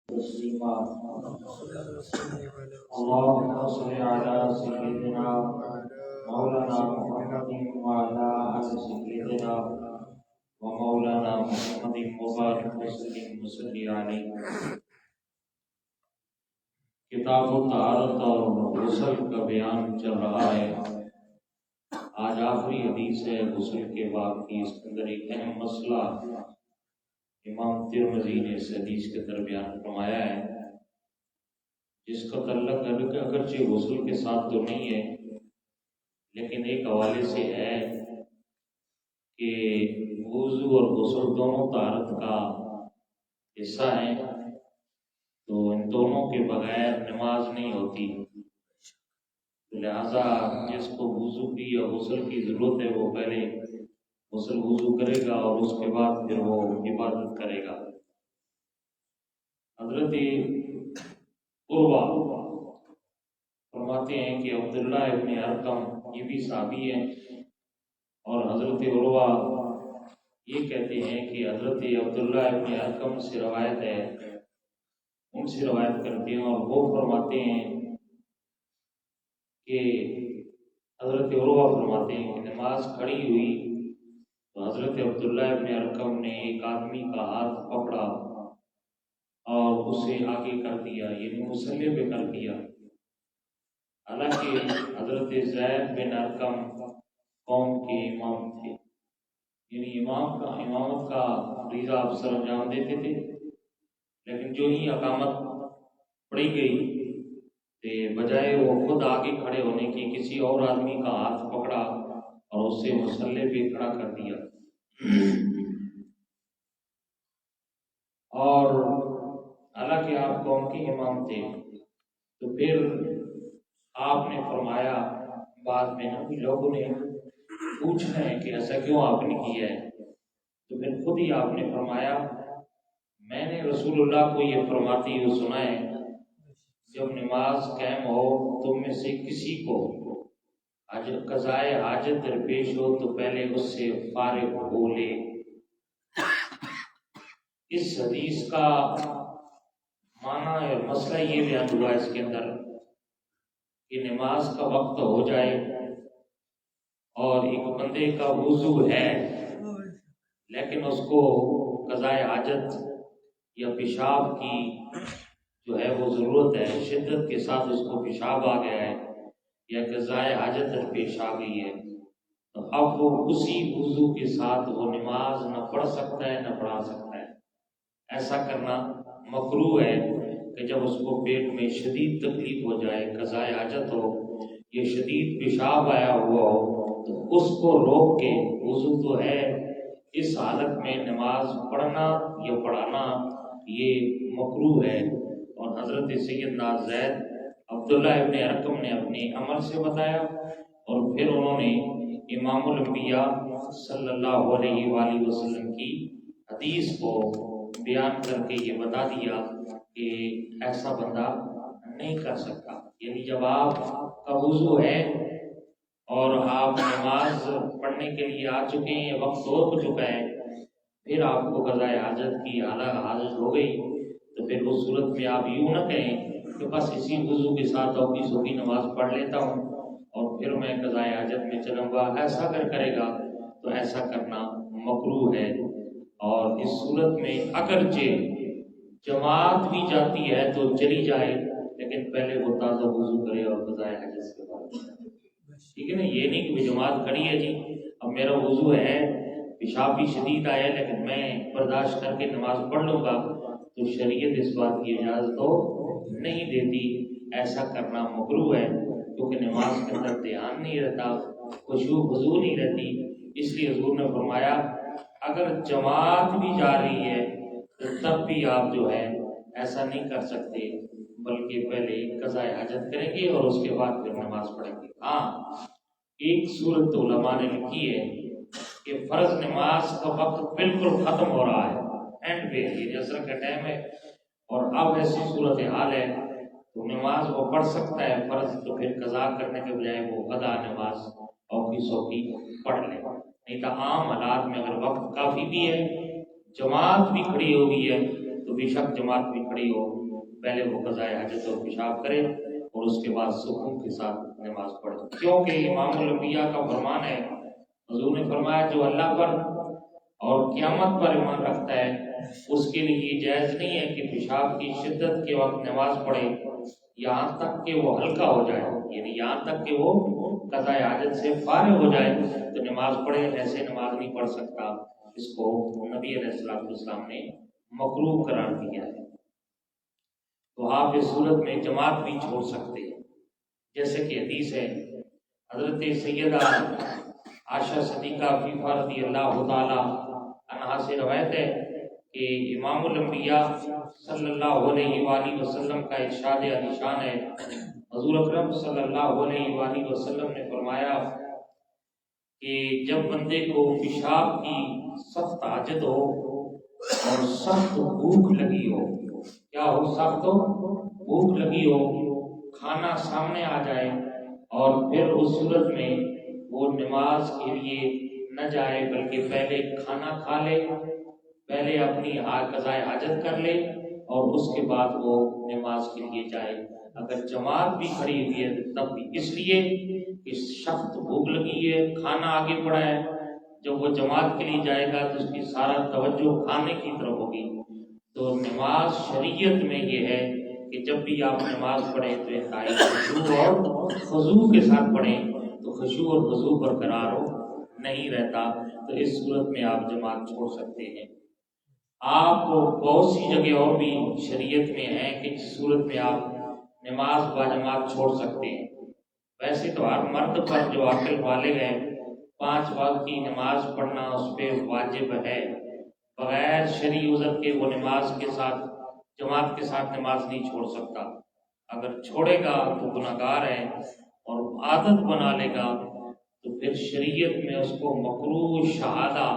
تسلیما اللهم صل على سيدنا مولانا محمد وعلى آل سيدنا ومولانا محمد مبارك وسلم وصلی علیہ۔ کتاب الطہارت اور غسل کا بیان چل رہا ہے۔ آج آخری حدیث ہے غسل کے باب کی۔ اس کے اندر ایک اہم مسئلہ امام ترمذی نے اس حدیث کے اندر بیان فرمایا ہے، جس کا تعلق اگرچہ غسل کے ساتھ تو نہیں ہے، لیکن ایک حوالے سے ہے کہ وضو اور غسل دونوں طہارت کا حصہ ہیں، تو ان دونوں کے بغیر نماز نہیں ہوتی۔ لہذا جس کو وضو کی یا غسل کی ضرورت ہے وہ پہلے غسل وضو کرے گا اور اس کے بعد پھر وہ عبادت کرے گا۔ حضرت عروہ فرماتے ہیں کہ عبداللہ ابن ارقم یہ بھی صحابی ہیں، اور حضرت عروہ یہ کہتے ہیں کہ حضرت عبداللہ ابن ارقم سے روایت ہے، ان سے روایت کرتے ہیں، اور وہ فرماتے ہیں کہ حضرت عروہ فرماتے ہیں کہ نماز کھڑی ہوئی تو حضرت عبداللہ ابن ارقم نے ایک آدمی کا ہاتھ پکڑا اور اسے آگے کر دیا، یعنی مصلی پہ کر دیا۔ حالانکہ حضرت زید بن ارقم قوم کے امام تھے، یعنی امامت کا فریضہ آپ سر انجام دیتے تھے، لیکن جو ہی اقامت پڑی گئی کہ بجائے وہ خود آگے کھڑے ہونے کی کسی اور آدمی کا ہاتھ پکڑا اور اسے مصلی پہ کھڑا کر دیا۔ اور حالانکہ آپ قوم کے امام تھے، تو پھر آپ نے فرمایا، بعد میں لوگوں نے پوچھنا ہے کہ ایسا کیوں آپ نے کیا ہے، تو پھر خود ہی آپ نے فرمایا، میں نے رسول اللہ کو یہ فرماتے ہوئے سنا ہے، جب نماز قائم ہو تم میں سے کسی کو قضائے حاجت درپیش ہو تو پہلے اس سے فارغ ہو لے۔ اس حدیث کا معنی اور مسئلہ یہ بیان ہوا اس کے اندر کہ نماز کا وقت ہو جائے اور ایک بندے کا وضو ہے لیکن اس کو قضائے حاجت یا پیشاب کی جو ہے وہ ضرورت ہے، شدت کے ساتھ اس کو پیشاب آ گیا ہے یا قضائے حاجت پیش آ گئی ہے، تو اب وہ اسی وضو کے ساتھ وہ نماز نہ پڑھ سکتا ہے نہ پڑھا سکتا ہے۔ ایسا کرنا مکروہ ہے کہ جب اس کو پیٹ میں شدید تکلیف ہو جائے، قضائے حاجت ہو یا شدید پیشاب آیا ہوا ہو، تو اس کو روک کے وضو تو ہے، اس حالت میں نماز پڑھنا یا پڑھانا یہ مکروہ ہے۔ اور حضرت سیدنا زید عبداللہ ابن ارقم نے اپنے عمل سے بتایا، اور پھر انہوں نے امام الانبیاء صلی اللہ علیہ وآلہ وسلم کی حدیث کو بیان کر کے یہ بتا دیا کہ ایسا بندہ نہیں کر سکتا۔ یعنی جب آپ کا وضو ہے اور آپ نماز پڑھنے کے لیے آ چکے ہیں، وقت ہو چکا ہے، پھر آپ کو قضائے حاجت کی حاجت ہو گئی، تو پھر اس صورت میں آپ یوں نہ کہیں کہ بس اسی وضو کے ساتھ اوکی سوکی نماز پڑھ لیتا ہوں اور پھر میں قضائے حاجت میں چلوں گا، ایسا کرے گا تو ایسا کرنا مکروہ ہے۔ اور اس صورت میں اگرچہ جماعت بھی جاتی ہے تو چلی جائے، لیکن پہلے وہ تازہ وضو کرے اور قضائے حاجت کے بعد، ٹھیک ہے نا؟ یہ نہیں کہ جماعت کھڑی ہے جی اب میرا وضو ہے، پیشاب بھی شدید آیا لیکن میں برداشت کر کے نماز پڑھ لوں گا، تو شریعت اس بات کی اجازت تو نہیں دیتی۔ ایسا کرنا مکروہ ہے، کیونکہ نماز کے اندر دھیان نہیں رہتا، خشوع خضوع نہیں رہتی۔ اس لیے حضور نے فرمایا اگر جماعت بھی جا رہی ہے تو تب بھی آپ جو ہے ایسا نہیں کر سکتے، بلکہ پہلے قضائے حاجت کریں گے اور اس کے بعد پھر نماز پڑھیں گے۔ ہاں، ایک صورت علماء نے لکھی ہے کہ فرض نماز کا وقت بالکل ختم ہو رہا ہے، اینڈ پہ یہ عصر کا ٹائم ہے، اور اب ایسی صورت حال ہے تو نماز وہ پڑھ سکتا ہے فرض، تو پھر قضا کرنے کے بجائے وہ قضا نماز اوکی سوکی پڑھ لے۔ نہیں تو عام حالات میں اگر وقت کافی بھی ہے، جماعت بھی کھڑی ہو گئی ہے، تو بے شک جماعت بھی کھڑی ہو، پہلے وہ قضائے حاجت اور پیشاب کرے اور اس کے بعد سکون کے ساتھ نماز پڑھے، کیونکہ امام الانبیاء کا فرمان ہے، حضور نے فرمایا جو اللہ پر اور قیامت پر ایمان رکھتا ہے اس کے لیے یہ جائز نہیں ہے کہ پیشاب کی شدت کے وقت نماز پڑھے یہاں تک کہ وہ ہلکا ہو جائے، یعنی یہاں تک کہ وہ قضاء حاجت سے فارغ ہو جائے تو نماز پڑھے، ایسے نماز نہیں پڑھ سکتا، اس کو نبی علیہ السلام نے مکروہ قرار دیا ہے۔ تو آپ اس صورت میں جماعت بھی چھوڑ سکتے ہیں، جیسے کہ حدیث ہے حضرت سیدہ عائشہ صدیقہ فیفا رضی اللہ تعالی عنہا سے روایت ہے کہ امام الانبیاء صلی اللہ علیہ وآلہ وسلم کا ارشاد عالی شان ہے، حضور اکرم صلی اللہ علیہ وآلہ وسلم نے فرمایا کہ جب بندے کو پیشاب کی سخت حاجت ہو اور سخت بھوک لگی ہو، کیا ہو، سخت بھوک لگی ہو، کھانا سامنے آ جائے اور پھر اس صورت میں وہ نماز کے لیے نہ جائے بلکہ پہلے کھانا کھا لے، پہلے اپنی قضاء حاجت کر لے اور اس کے بعد وہ نماز کے لیے جائے، اگر جماعت بھی کھڑی ہوئی ہے تب بھی، اس لیے کہ سخت بھوک لگی ہے، کھانا آگے پڑا ہے، جب وہ جماعت کے لیے جائے گا تو اس کی سارا توجہ کھانے کی طرف ہوگی۔ تو نماز شریعت میں یہ ہے کہ جب بھی آپ نماز پڑھیں تو انتہائی خشوع اور خضوع کے ساتھ پڑھیں، تو خشوع اور خضوع برقرار نہیں رہتا، تو اس صورت میں آپ جماعت چھوڑ سکتے ہیں۔ آپ کو بہت سی جگہ اور بھی شریعت میں ہیں کہ جس صورت میں آپ نماز با جماعت چھوڑ سکتے ہیں۔ ویسے تو ہر مرد پر جو عاقل بالغ ہے 5 وقت کی نماز پڑھنا اس پہ واجب ہے، بغیر شرعی عذر کے وہ نماز کے ساتھ جماعت کے ساتھ نماز نہیں چھوڑ سکتا، اگر چھوڑے گا تو گناہگار ہے، اور عادت بنا لے گا تو پھر شریعت میں اس کو مکروہ شہادہ،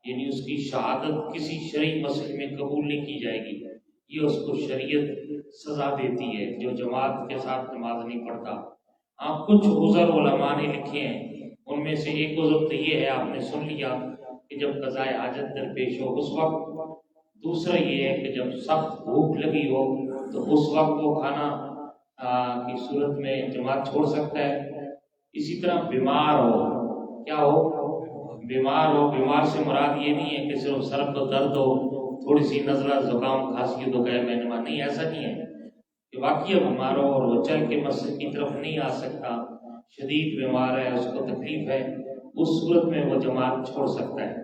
یعنی اس کی شہادت کسی شرعی مسئلے میں قبول نہیں کی جائے گی، یہ اس کو شریعت سزا دیتی ہے جو جماعت کے ساتھ نماز نہیں پڑھتا۔ آپ کچھ عذر علماء نے لکھے ہیں، ان میں سے ایک عذر تو یہ ہے، آپ نے سن لیا کہ جب قضاء حاجت درپیش ہو اس وقت، دوسرا یہ ہے کہ جب سخت بھوک لگی ہو تو اس وقت وہ کھانا کی صورت میں جماعت چھوڑ سکتا ہے۔ اسی طرح بیمار ہو، کیا ہو، بیمار ہو، بیمار سے مراد یہ نہیں ہے کہ صرف سر کو درد ہو، تھوڑی سی نزلہ زکام کھانسی تو گئے میں نماز، نہیں، ایسا نہیں ہے کہ واقعی بیمار ہو اور وہ چل کے مسجد کی طرف نہیں آ سکتا، شدید بیمار ہے، اس کو تکلیف ہے، اس صورت میں وہ جماعت چھوڑ سکتا ہے،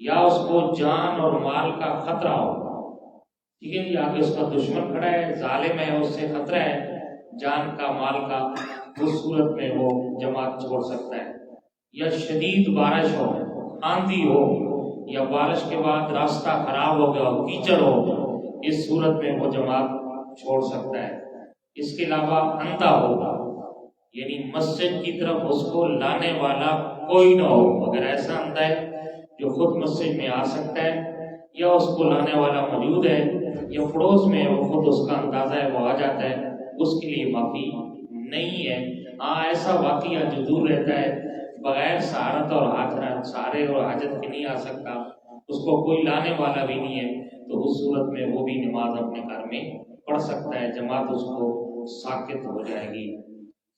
یا اس کو جان اور مال کا خطرہ ہو، ٹھیک ہے جی، آگے اس کا دشمن کھڑا ہے، ظالم ہے، اس سے خطرہ ہے جان کا مال کا، اس صورت میں وہ جماعت چھوڑ سکتا ہے۔ یا شدید بارش ہو، آندھی ہو، یا بارش کے بعد راستہ خراب ہو گیا، کیچڑ ہو، اس صورت میں وہ جماعت چھوڑ سکتا ہے۔ اس کے علاوہ اندھا ہو، یعنی مسجد کی طرف اس کو لانے والا کوئی نہ ہو، اگر ایسا اندھا ہے جو خود مسجد میں آ سکتا ہے یا اس کو لانے والا موجود ہے یا پڑوس میں وہ خود اس کا اندازہ ہے وہ آ جاتا ہے، اس کے لیے معافی نہیں ہے۔ ہاں ایسا واقعہ جو دور رہتا ہے بغیر سہارت اور سہارے اور حاجت کے نہیں آ سکتا، اس کو کوئی لانے والا بھی نہیں ہے، تو اس صورت میں وہ بھی نماز اپنے گھر میں پڑھ سکتا ہے، جماعت اس کو ساکت ہو جائے گی۔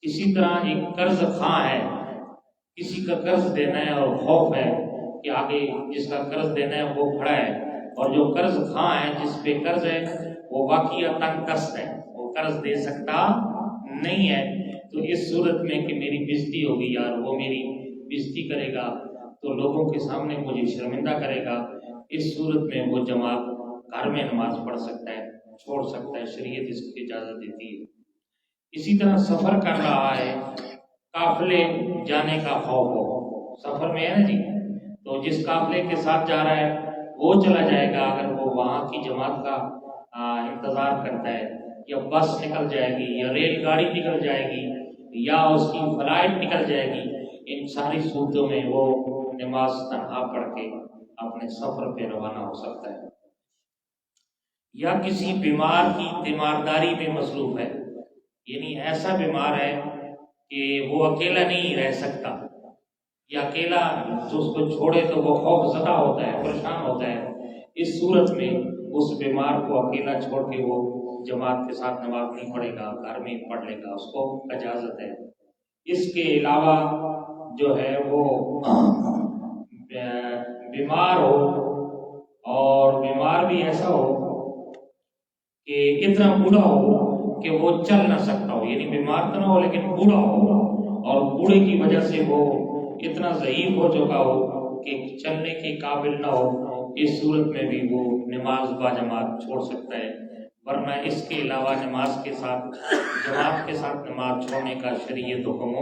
اسی طرح ایک قرض خواہ ہے، کسی کا قرض دینا ہے اور خوف ہے کہ آگے جس کا قرض دینا ہے وہ کھڑا ہے، اور جو قرض خواہ ہے جس پہ قرض ہے وہ واقعہ تنگ دست ہے، وہ قرض دے سکتا نہیں ہے، تو اس صورت میں کہ میری بےزتی ہوگی یار، وہ میری بےزتی کرے گا تو لوگوں کے سامنے مجھے شرمندہ کرے گا، اس صورت میں وہ جماعت گھر میں نماز پڑھ سکتا ہے، چھوڑ سکتا ہے، شریعت اس کی اجازت دیتی ہے۔ اسی طرح سفر کر رہا ہے، قافلے جانے کا خوف ہو، سفر میں ہے نا جی، تو جس قافلے کے ساتھ جا رہا ہے وہ چلا جائے گا، اگر وہ وہاں کی جماعت کا انتظار کرتا ہے، یا بس نکل جائے گی یا ریل گاڑی نکل جائے گی یا اس کی فلائٹ نکل جائے گی، ان ساری صورتوں میں وہ نماز تنہا پڑھ کے اپنے سفر پہ روانہ ہو سکتا ہے۔ یا کسی بیمار کی تیمارداری میں مصروف ہے، یعنی ایسا بیمار ہے کہ وہ اکیلا نہیں رہ سکتا، یا اکیلا جو اس کو چھوڑے تو وہ خوف زدہ ہوتا ہے، پریشان ہوتا ہے، اس صورت میں اس بیمار کو اکیلا چھوڑ کے وہ جماعت کے ساتھ نماز نہیں پڑھے گا، گھر میں پڑھ لے گا، اس کو اجازت ہے۔ اس کے علاوہ جو ہے وہ بیمار ہو، اور بیمار بھی ایسا ہو کہ اتنا بوڑھا ہو کہ وہ چل نہ سکتا ہو، یعنی بیمار تو نہ ہو لیکن بوڑھا ہو، اور بوڑھے کی وجہ سے وہ اتنا ضعیف ہو چکا ہو کہ چلنے کے قابل نہ ہو، اس صورت میں بھی وہ نماز با جماعت چھوڑ سکتا ہے۔ ورنہ اس کے علاوہ نماز کے ساتھ جماعت کے ساتھ نماز چھوڑنے کا شریعت حکم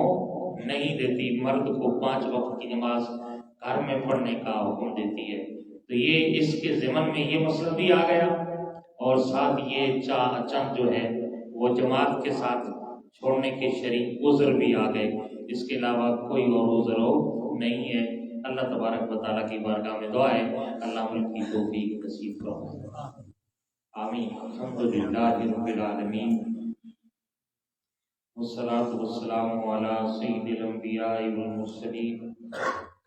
نہیں دیتی۔ مرد کو 5 وقت کی نماز گھر میں پڑھنے کا حکم دیتی ہے۔ تو یہ اس کے ضمن میں یہ مسئلہ بھی آ گیا، اور ساتھ یہ چند جو ہے وہ جماعت کے ساتھ چھوڑنے کے شرعی عذر بھی آ گئے۔ اس کے علاوہ کوئی اور عذر نہیں ہے۔ اللہ تبارک و تعالیٰ کی بارگاہ میں دعا ہے اللہ ملک کی توفیق نصیب فرمائے، آمین۔ الحمدللہ رب العالمین، والصلاة والسلام علی سید الانبیاء والمرسلین،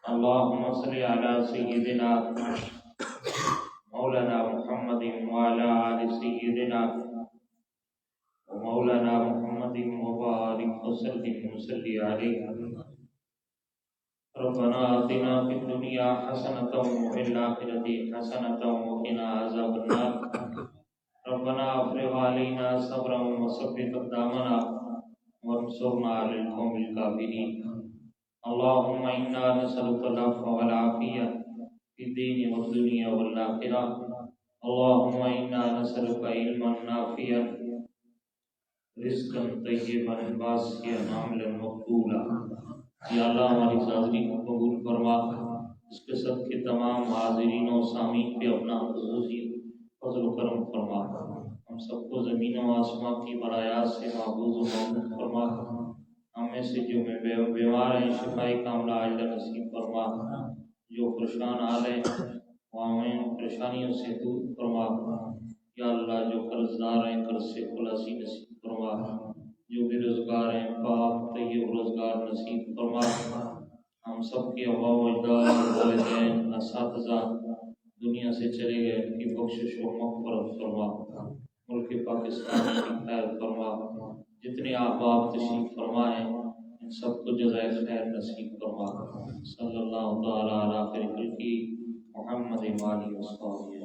اللہم صلی علی سیدنا مولانا محمد وعلی آل سیدنا ومولانا محمد مبارک وسلم وصلی علیہ۔ ربنا آتنا فی الدنیا حسنۃ وفی الآخرۃ حسنۃ وقنا عذاب النار۔ ربنا افرغ علینا صبرا وثبت اقدامنا وانصرنا علی القوم الکافرین۔ اللهم انا نسألك العفو والعافیہ فی الدین والدنیا والآخرہ۔ اللهم انا نسألك علما نافعا رزقا طیبا واسعا عملا مقبولا۔ یا اللہ ہماری حاضری کو قبول فرما، اس کے صدقے تمام حاضرین و سامعین پہ اپنا خصوصی فضل و کرم فرما، ہم سب کو زمین و آسمان کی برایات سے محفوظ و محفوظ فرما، ہم میں سے جو بیمار ہیں شفائی کاملہ عاجلہ نصیب فرما، جو پریشان حال ہیں وہ ہمیں پریشانیوں سے دور فرما۔ یا اللہ جو قرض دار ہیں قرض سے خلاصی نصیب فرما، جو بے روزگار ہیں پاک طیب روزگار نصیب فرما۔ ہم سب کے آباء و اجداد، والدین، اساتذہ دنیا سے چلے گئے، ان کی بخشش و مغفرت فرما، ملک پاکستان کی خیر فرما، جتنے احباب تشریف فرما ہیں ان سب کو جزائے خیر نصیب فرما۔ صلی اللہ تعالی علی خیر خلقہ محمد وآلہ وصحبہ۔